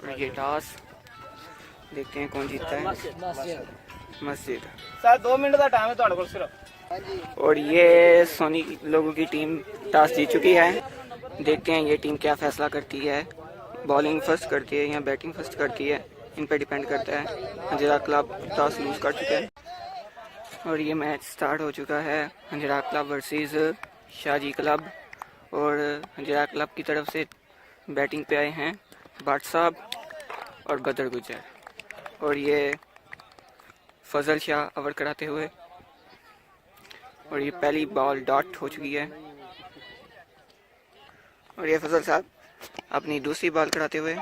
और ये टॉस देखते हैं कौन जीतता है। मस्जिद सर 2 मिनट का टाइम है ਤੁਹਾਡੇ ਕੋਲ सिर्फ। और ये सोनी लोगों की टीम टॉस जीत चुकी है। देखते हैं ये टीम क्या फैसला करती है, बॉलिंग फर्स्ट करती है या बैटिंग फर्स्ट करती है, इन पर डिपेंड करता है। हंजरा क्लब टॉस लूज कर चुके हैं और ये मैच स्टार्ट हो चुका है। हंजरा क्लब वर्सेस शाहजी क्लब और हंजरा क्लब की तरफ से बैटिंग पे आए हैं भट्ट साहब और बदर गुजर और ये फजल शाह ओवर कराते हुए। और ये पहली बॉल डॉट हो चुकी है और ये फजल साहब अपनी दूसरी बॉल कराते हुए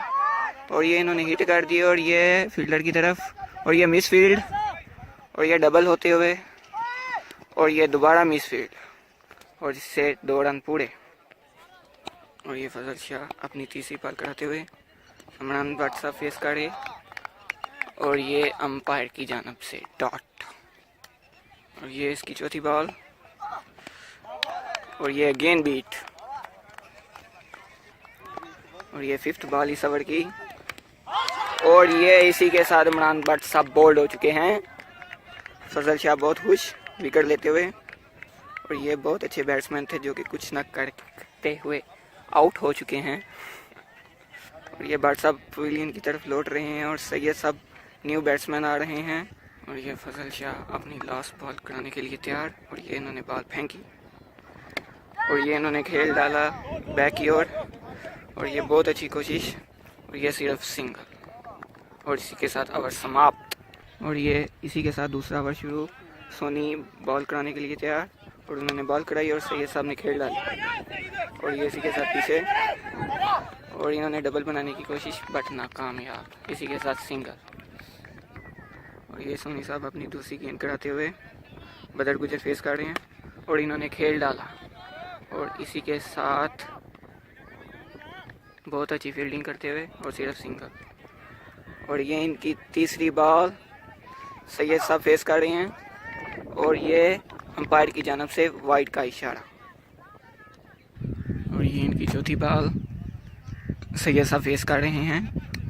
और ये इन्होंने हिट कर दी और ये फील्डर की तरफ और ये मिस फील्ड और ये डबल होते हुए और ये दोबारा मिस फील्ड और इससे 2 रन पूरे। और ये फजल शाह अपनी तीसरी बॉल कराते हुए इमरान भट्ट साहब फेस करे और ये अंपायर की जानब से डॉट और ये इसकी चौथी बॉल और ये अगेन बीट और ये 5th बॉल इस ओवर की और ये इसी के साथ इमरान भट्ट साहब बोल्ड हो चुके हैं। फजल शाह बहुत खुश विकेट लेते हुए और ये बहुत अच्छे बैट्समैन थे जो कि कुछ न करते हुए आउट हो चुके हैं। और ये भट्ट साहब पवेलियन की तरफ लौट रहे हैं और सैयद साहब न्यू बैट्समैन आ रहे हैं और ये फजल शाह अपनी लास्ट बॉल कराने के लिए तैयार और ये इन्होंने बॉल फेंकी और ये इन्होंने खेल डाला बैक की ओर और ये बहुत अच्छी कोशिश और ये सिर्फ सिंगल और इसी के साथ ओवर समाप्त। और ये इसी के साथ दूसरा ओवर शुरू। सोनी बॉल कराने के लिए तैयार और उन्होंने बॉल कराई और सैयद साहब ने खेल डाली और ये इसी के साथ पीछे और इन्होंने डबल बनाने की कोशिश बट नाकामयाब, इसी के साथ सिंगल। और ये सोनी साहब अपनी दूसरी गेंद कराते हुए बदर गुजर फेस कर रहे हैं और इन्होंने खेल डाला और इसी के साथ बहुत अच्छी फील्डिंग करते हुए और सिर्फ सिंगल। और ये इनकी तीसरी बॉल सैयद साहब फेस कर रहे हैं और ये अंपायर की जानब से वाइड का इशारा और ये इनकी चौथी बॉल सैयद साहब फेस कर रहे हैं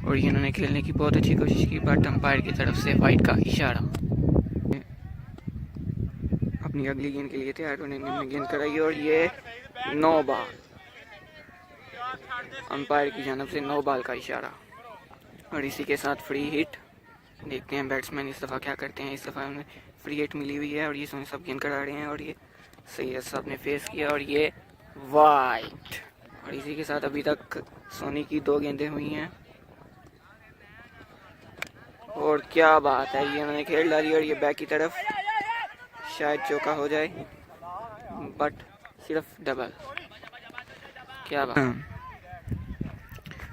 और ये इन्होंने खेलने की बहुत अच्छी कोशिश की बट अंपायर की तरफ से वाइड का इशारा। अपनी अगली गेंद के लिए तैयार उन्होंने गेंद कराई और ये 9 बॉल, अंपायर की जानब से 9 बॉल का इशारा और इसी के साथ फ्री हिट। देखते हैं बैट्समैन इस दफ़ा क्या करते हैं। इस दफ़ा उन्हें फ्री हिट मिली हुई है और ये सोनी साहब गेंद करा रहे हैं और ये सैयद साहब ने फेस किया और ये वाइड। और इसी के साथ अभी तक सोनी की 2 गेंदें हुई हैं और क्या बात है, ये उन्होंने खेल डाली और ये बैक की तरफ शायद चौका हो जाए बट सिर्फ डबल, क्या बात।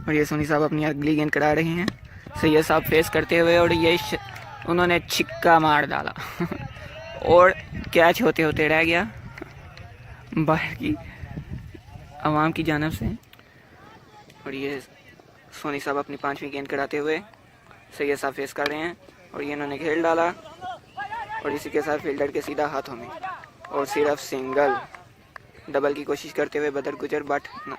और ये सोनी साहब अपनी अगली गेंद करा रहे हैं, सैयद साहब फेस करते हुए और ये उन्होंने छिक्का मार डाला और कैच होते होते रह गया बाहर की आवाम की जानब से। और ये सोनी साहब अपनी 5वीं गेंद कराते हुए सैयद साहब फेस कर रहे हैं और ये इन्होंने खेल डाला और इसी के साथ फील्डर के सीधा हाथों में और सिर्फ सिंगल। डबल की कोशिश करते हुए बदर गुजर बट न।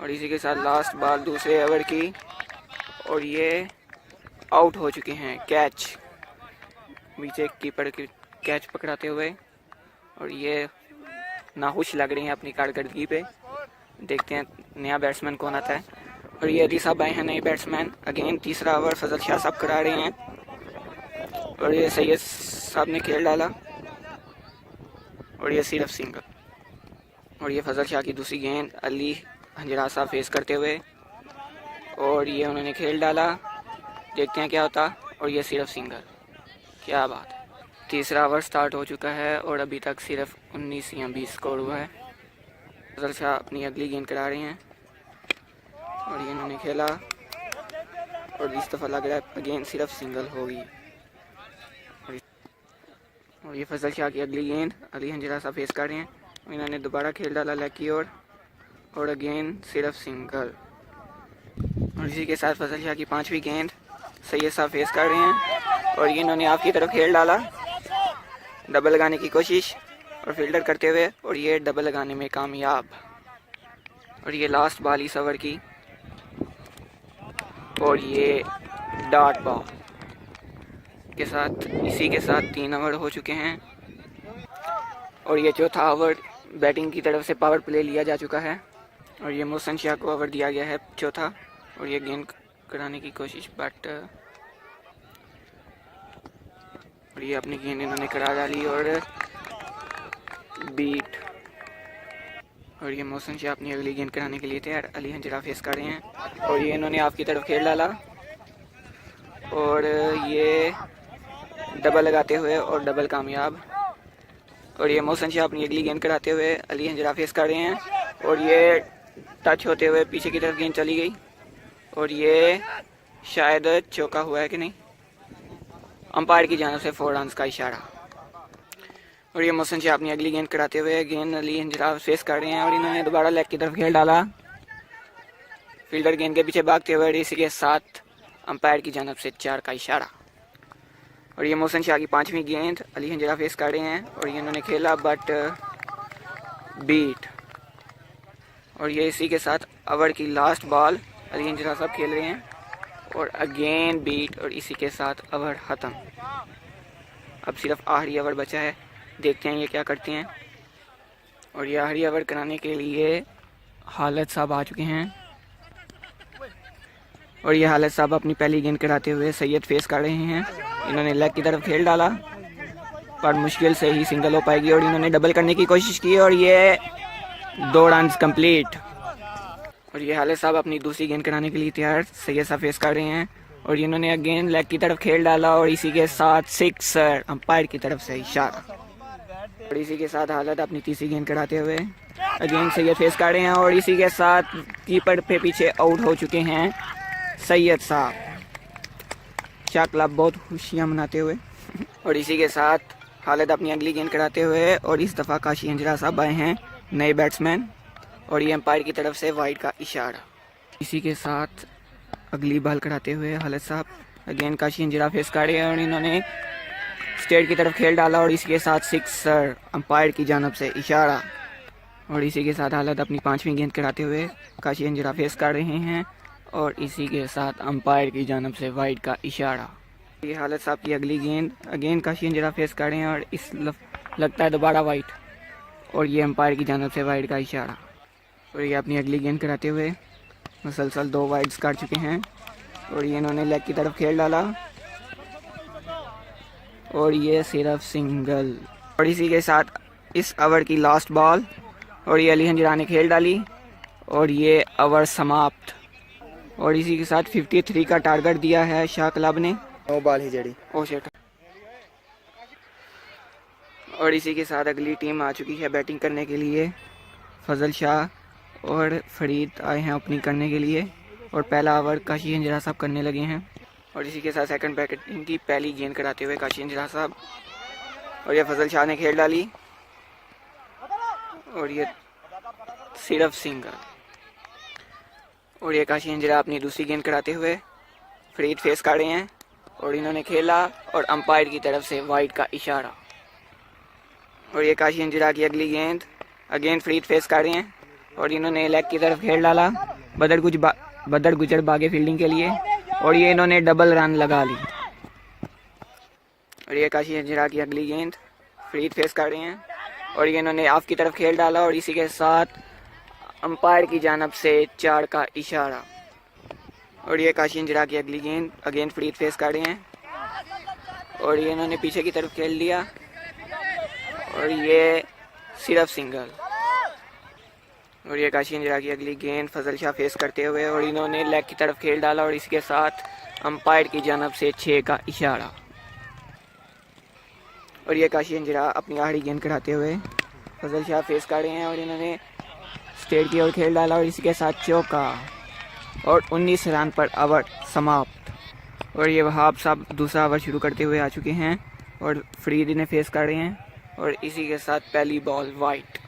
और इसी के साथ लास्ट बॉल दूसरे ओवर की और ये आउट हो चुके हैं। कैच विकेट कीपर की कैच पकड़ाते हुए और ये नाखुश लग रहे हैं अपनी कारकर्दगी पे। देखते हैं नया बैट्समैन कौन आता है और ये अली साहब आए हैं नए बैट्समैन। अगेन तीसरा ओवर फजल शाह साहब करा रहे हैं और ये सैयद साहब ने खेल डाला और ये सिर्फ सिंगल। और ये फजल शाह की दूसरी गेंद अली हंजरा साहब फेस करते हुए और ये उन्होंने खेल डाला, देखते हैं क्या होता और ये सिर्फ सिंगल, क्या बात है। तीसरा ओवर स्टार्ट हो चुका है और अभी तक सिर्फ 19 या 20 स्कोर हुआ है। फजल शाह अपनी अगली गेंद करा रहे हैं और ये इन्होंने खेला और इस दफ़ा लग रहा है अगेन सिर्फ सिंगल होगी। और ये फजल शाह की अगली गेंद अली हंजरा साहब फेस कर रहे हैं, इन्होंने दोबारा खेल डाला लेग की ओर और अगेन सिर्फ सिंगल। और इसी के साथ फजल शाह की 5वीं गेंद सैयद साहब फेस कर रहे हैं और ये इन्होंने आपकी तरफ खेल डाला, डबल लगाने की कोशिश और फील्डर करते हुए और ये डबल लगाने में कामयाब। और ये लास्ट बॉल इस ओवर की, और ये डॉट बॉल के साथ, इसी के साथ 3 ओवर हो चुके हैं। और ये चौथा ओवर बैटिंग की तरफ से पावर प्ले लिया जा चुका है और ये मोहसिन शाह को ओवर दिया गया है चौथा। और ये गेंद कराने की कोशिश, बट और ये अपनी गेंद इन्होंने करा डाली और बीट। और ये मोहसिन शाह अपनी अगली गेंद कराने के लिए तैयार। अली हंजरा फेस कर रहे हैं और ये इन्होंने आपकी तरफ खेल डाला और ये डबल लगाते हुए और डबल कामयाब। और ये मोहसिन शाह अपनी अगली गेंद कराते हुए अली हंजरा फेस कर रहे हैं और ये टच होते हुए पीछे की तरफ गेंद चली गई और ये शायद चौका हुआ है कि नहीं, अंपायर की जानिब से 4 रन्स का इशारा। और ये मोहसिन शाह अपनी अगली गेंद कराते हुए गेंद अली हंजरा फेस कर रहे हैं और इन्होंने दोबारा लेग की तरफ खेल डाला। फील्डर गेंद के पीछे भागते हुए और इसी के साथ अंपायर की जानिब से 4 का इशारा। और ये मोहसिन शाह की 5वीं गेंद अली हंजरा फेस कर रहे हैं और ये इन्होंने खेला बट बीट। और ये इसी के साथ ओवर की लास्ट बॉल अली हंजरा साहब खेल रहे हैं और अगेन बीट और इसी के साथ ओवर ख़त्म। अब सिर्फ आखिरी ओवर बचा है, देखते हैं ये क्या करते हैं। और ये आखिरी ओवर कराने के लिए हालत साहब आ चुके हैं और ये हालत साहब अपनी पहली गेंद कराते हुए सैयद फेस कर रहे हैं। इन्होंने लेग की तरफ खेल डाला पर मुश्किल से ही सिंगल हो पाएगी और इन्होंने डबल करने की कोशिश की और ये 2 रन्स कंप्लीट। और ये हालत साहब अपनी दूसरी गेंद कराने के लिए तैयार, सैयद साहब फेस कर रहे हैं और इन्होंने अगेन लेग की तरफ खेल डाला और इसी के साथ 6 अंपायर की तरफ से इशारा। और इसी के साथ हालत अपनी तीसरी गेंद कराते हुए अगेन सैयद फेस कर रहे हैं और इसी के साथ कीपर पे पीछे आउट हो चुके हैं सैयद साहब। शाह क्लब बहुत खुशियाँ मनाते हुए और इसी के साथ हालत अपनी अगली गेंद कराते हुए और इस दफ़ा काशी हंजरा साहब आए हैं नए बैट्समैन और ये अंपायर की तरफ से वाइड का इशारा। इसी के साथ अगली बॉल कराते हुए हालत साहब अगेन काशी हंजरा फेस कर रहे हैं और इन्होंने स्टेट की तरफ खेल डाला और इसी के साथ 6 अंपायर की जानिब से इशारा। और इसी के साथ हालत अपनी 5वीं गेंद कराते हुए काशी हंजरा फेस कर रहे हैं और इसी के साथ अंपायर की जानिब से वाइड का इशारा। ये हालत साहब की अगली गेंद अगेन काशी हंजरा फेस कर रहे हैं और इस लगता है दोबारा वाइड और ये अंपायर की जानिब से वाइड का इशारा। और ये अपनी अगली गेंद कराते हुए मुसलसल 2 वाइड्स काट चुके हैं और ये इन्होंने लेग की तरफ खेल डाला और ये सिर्फ सिंगल। और इसी के साथ इस ओवर की लास्ट बॉल और ये अली हंजरा ने खेल डाली और ये ओवर समाप्त। और इसी के साथ 53 का टारगेट दिया है शाह क्लब ने। 9 बॉल ही जड़ी। Oh shit. और इसी के साथ अगली टीम आ चुकी है बैटिंग करने के लिए। फजल शाह और फरीद आए हैं ओपनिंग करने के लिए और पहला ओवर काशी हंजरा साहब करने लगे हैं। और इसी के साथ सेकंड बैटिंग की पहली गेंद कराते हुए काशी हंजरा साहब और ये फजल शाह ने खेल डाली और ये सिर्फ सिंगल। और ये काशी हंजरा अपनी दूसरी गेंद कराते हुए फरीद फेस कर रहे हैं और इन्होंने खेला और अंपायर की तरफ से वाइड का इशारा। और ये काशी हंजरा की अगली गेंद अगेन फरीद फेस कर रहे हैं और इन्होंने लेग की तरफ खेल डाला बदर गुजर बागे फील्डिंग के लिए और ये इन्होंने डबल रन लगा ली। और ये काशी हंजरा की अगली गेंद फरीद फेस कर रहे हैं और ये इन्होंने ऑफ की तरफ खेल डाला और इसी के साथ अंपायर की जानिब से 4 का इशारा। और ये काशी हंजरा की अगली गेंद अगेन फरीद फेस कर रहे हैं और ये इन्होंने पीछे की तरफ खेल दिया और ये सिर्फ सिंगल। और ये काशी हंजरा की अगली गेंद फजल शाह फेस करते हुए और इन्होंने लेग की तरफ खेल डाला और इसके साथ अंपायर की जानिब से 6 का इशारा। और ये काशी हंजरा अपनी आखिरी गेंद कराते हुए फजल शाह फेस कर रहे हैं और इन्होंने स्टेट की ओर खेल डाला और इसके साथ चौका और 19 रन पर ओवर समाप्त। और ये वहाब साहब दूसरा ओवर शुरू करते हुए आ चुके हैं और फरीद इन्हें फेस कर रहे हैं और इसी के साथ पहली बॉल वाइड।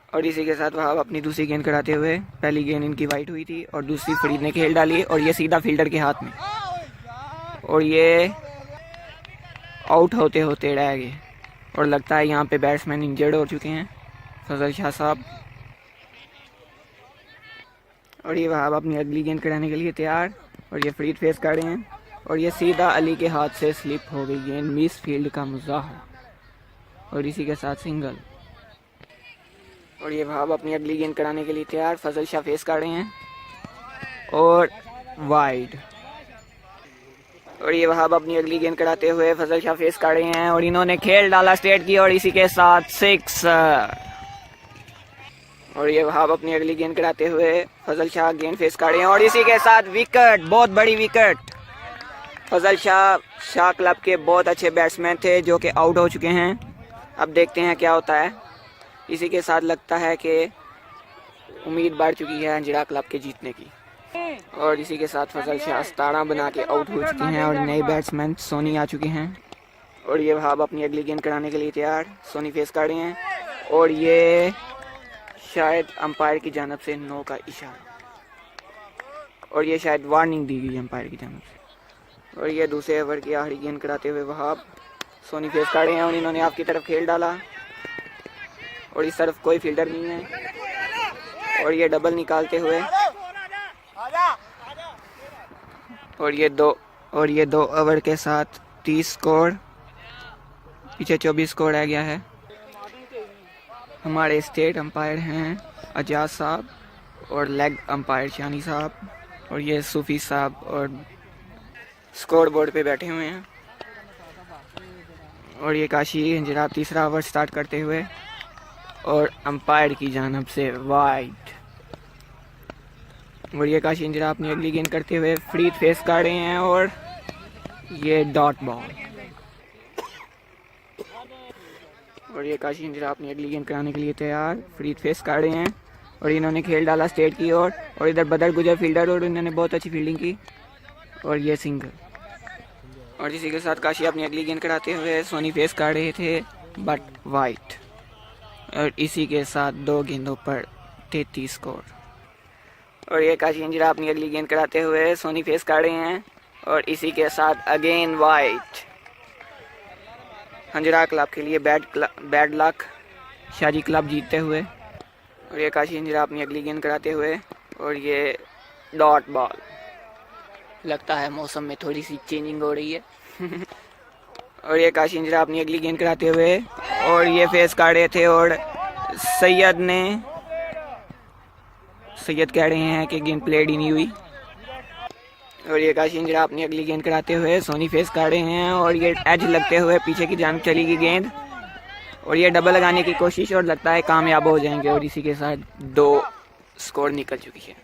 और इसी के साथ वहाब अपनी दूसरी गेंद कराते हुए पहली गेंद इनकी वाइड हुई थी और दूसरी फरीद ने खेल डाली और ये सीधा फील्डर के हाथ में और ये आउट होते होते रह गए। और लगता है यहाँ पे बैट्समैन इंजर्ड हो चुके हैं फजल शाह साहब। और ये वहाब अपनी अगली गेंद कराने के लिए तैयार, और ये फ्री फेस कर रहे हैं, और ये सीधा अली के हाथ से स्लिप हो गई गेंद, मिस फील्ड का मुजाहरा, और इसी के साथ सिंगल। और ये वहाब अपनी अगली गेंद कराने के लिए तैयार, फजल शाह फेस कर रहे हैं और वाइड। और ये वहाब अपनी अगली गेंद कराते हुए फजल शाह फेस कर रहे हैं, और इन्होंने खेल डाला स्ट्रेट की, और इसी के साथ सिक्सर। और ये वहाब अपनी अगली गेंद कराते हुए फजल शाह गेंद फेस कर रहे हैं, और इसी के साथ विकेट, बहुत बड़ी विकेट। फजल शाह क्लब के बहुत अच्छे बैट्समैन थे जो कि आउट हो चुके हैं। अब देखते हैं क्या होता है। इसी के साथ लगता है कि उम्मीद बढ़ चुकी है अंजरा क्लब के जीतने की, और इसी के साथ फजल शाह 17 बना के आउट हो चुके हैं, और नए बैट्समैन सोनी आ चुके हैं। और ये वहाब अपनी अगली गेंद कराने के लिए तैयार, सोनी फेस कर रहे हैं, और ये शायद अंपायर की जानब से नो का इशारा, और ये शायद वार्निंग दी गई अंपायर की जानब से। और ये दूसरे ओवर की आखिरी गेंद कराते हुए वहाब सोनी फेस कर रहे हैं, और इन्होंने आपकी तरफ खेल डाला, और इस तरफ कोई फील्डर नहीं है, और ये डबल निकालते हुए, और ये दो ओवर के साथ 30 स्कोर, पीछे 24 स्कोर रह गया है। हमारे स्टेट अंपायर हैं अजाज साहब, और लेग अंपायर शानी साहब, और ये सूफी साहब और स्कोर बोर्ड पे बैठे हुए हैं। और ये काशी अंजरा तीसरा ओवर स्टार्ट करते हुए, और अंपायर की जानब से वाइड। और ये काशी अंजरा अपनी अगली गेंद करते हुए फ्री फेस कर रहे हैं, और ये डॉट बॉल। और ये काशी अंजरा अपनी अगली गेंद कराने के लिए तैयार, फ्री फेस कर रहे हैं, और इन्होंने खेल डाला स्टेट की ओर, और इधर बदर गुजर फील्डर, और इन्होंने बहुत अच्छी फील्डिंग की, और ये सिंगल। और इसी के साथ काशी अपनी अगली गेंद कराते हुए सोनी फेस कर रहे थे बट वाइट, और इसी के साथ 2 गेंदों पर 33 स्कोर। और ये काशी अंजरा अपनी अगली गेंद कराते हुए सोनी फेस कर रहे हैं, और इसी के साथ अगेन वाइट। अंजरा क्लब के लिए बैड लक, शाजी क्लब जीतते हुए। और ये काशी अंजरा अपनी अगली गेंद कराते हुए, और ये डॉट बॉल। लगता है मौसम में थोड़ी सी चेंजिंग हो रही है। और ये काशी अंजरा अपनी अगली गेंद कराते हुए, और ये फेस कर रहे थे, और सैयद कह रहे हैं कि गेंद प्लेड ही नहीं हुई। और ये काशी अंजरा अपनी अगली गेंद कराते हुए सोनी फेस कर रहे हैं, और ये एज लगते हुए पीछे की जान चली गई गेंद, और ये डबल लगाने की कोशिश, और लगता है कामयाब हो जाएंगे। और इसी के साथ 2 स्कोर निकल चुकी है।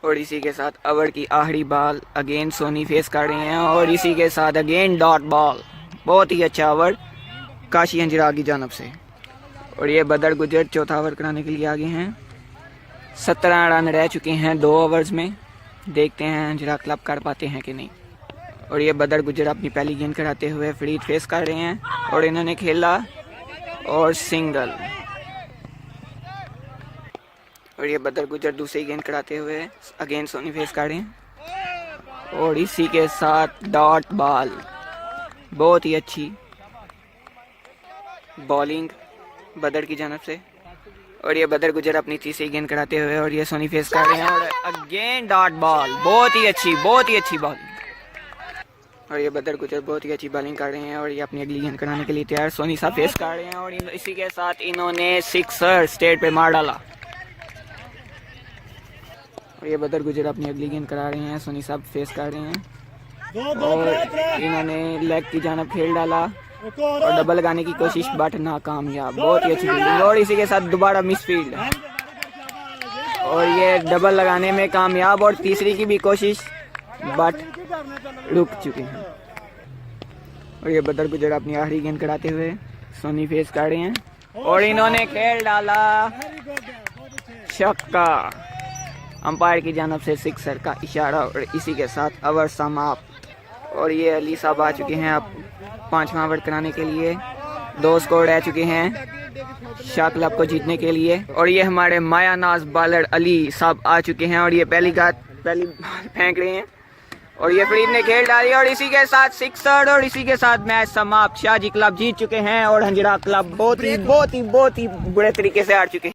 और इसी के साथ ओवर की आखिरी बॉल अगेन सोनी फेस कर रहे हैं, और इसी के साथ अगेन डॉट बॉल। बहुत ही अच्छा ओवर काशी अंजरा की जानब से। और ये बदर गुजर चौथा ओवर कराने के लिए आगे हैं। 17 रन रह चुके हैं 2 ओवर्स में। देखते हैं अंजरा क्लब कर पाते हैं कि नहीं। और ये बदर गुजर अपनी पहली गेंद कराते हुए फ्री फेस कर रहे हैं, और इन्होंने खेला और सिंगल। और ये बदर गुजर दूसरी गेंद कराते हुए अगेन सोनी फेस कर रहे हैं, और इसी के साथ डॉट बॉल। बहुत ही अच्छी बॉलिंग बदर की जानब से। और ये बदर गुजर अपनी तीसरी गेंद कराते हुए, और ये सोनी फेस कर रहे हैं, और अगेन डॉट बॉल। बहुत ही अच्छी बॉलिंग। और ये बदर गुजर बहुत ही अच्छी बॉलिंग कर रहे हैं, और ये अपनी अगली गेंद कराने के लिए तैयार सोनी साहब फेस कर रहे हैं, और इसी के साथ इन्होंने सिक्सर स्टेट पे मार डाला। और ये बदर गुजर अपनी अगली गेंद करा रहे हैं, सोनी साहब फेस कर रहे हैं, और इन्होंने लेग की जानब खेल डाला, और डबल लगाने की कोशिश बट नाकामयाब। बहुत ही अच्छी फील्डिंग, और इसी के साथ दोबारा मिस फील्ड, और ये डबल लगाने में कामयाब, और तीसरी की भी कोशिश बट रुक चुके हैं। और ये बदर गुजर अपनी आखिरी गेंद कराते हुए सोनी फेस कर रहे हैं, और इन्होंने खेल डाला छक्का। अंपायर की जानब से सिक्सर का इशारा, और इसी के साथ ओवर समाप्त। और ये अली साहब आ चुके हैं अब 5वां ओवर कराने के लिए। 2 स्कोर रह चुके हैं शाह क्लब को जीतने के लिए। और ये हमारे मायानाज बॉलर अली साहब आ चुके हैं, और ये पहली फेंक रहे हैं, और ये फरीद ने खेल डाली, और इसी के साथ सिक्सर, और इसी के साथ मैच समाप्त। शाहजी क्लब जीत चुके हैं, और अंजरा क्लब बहुत ही बुरे तरीके से हार चुके हैं।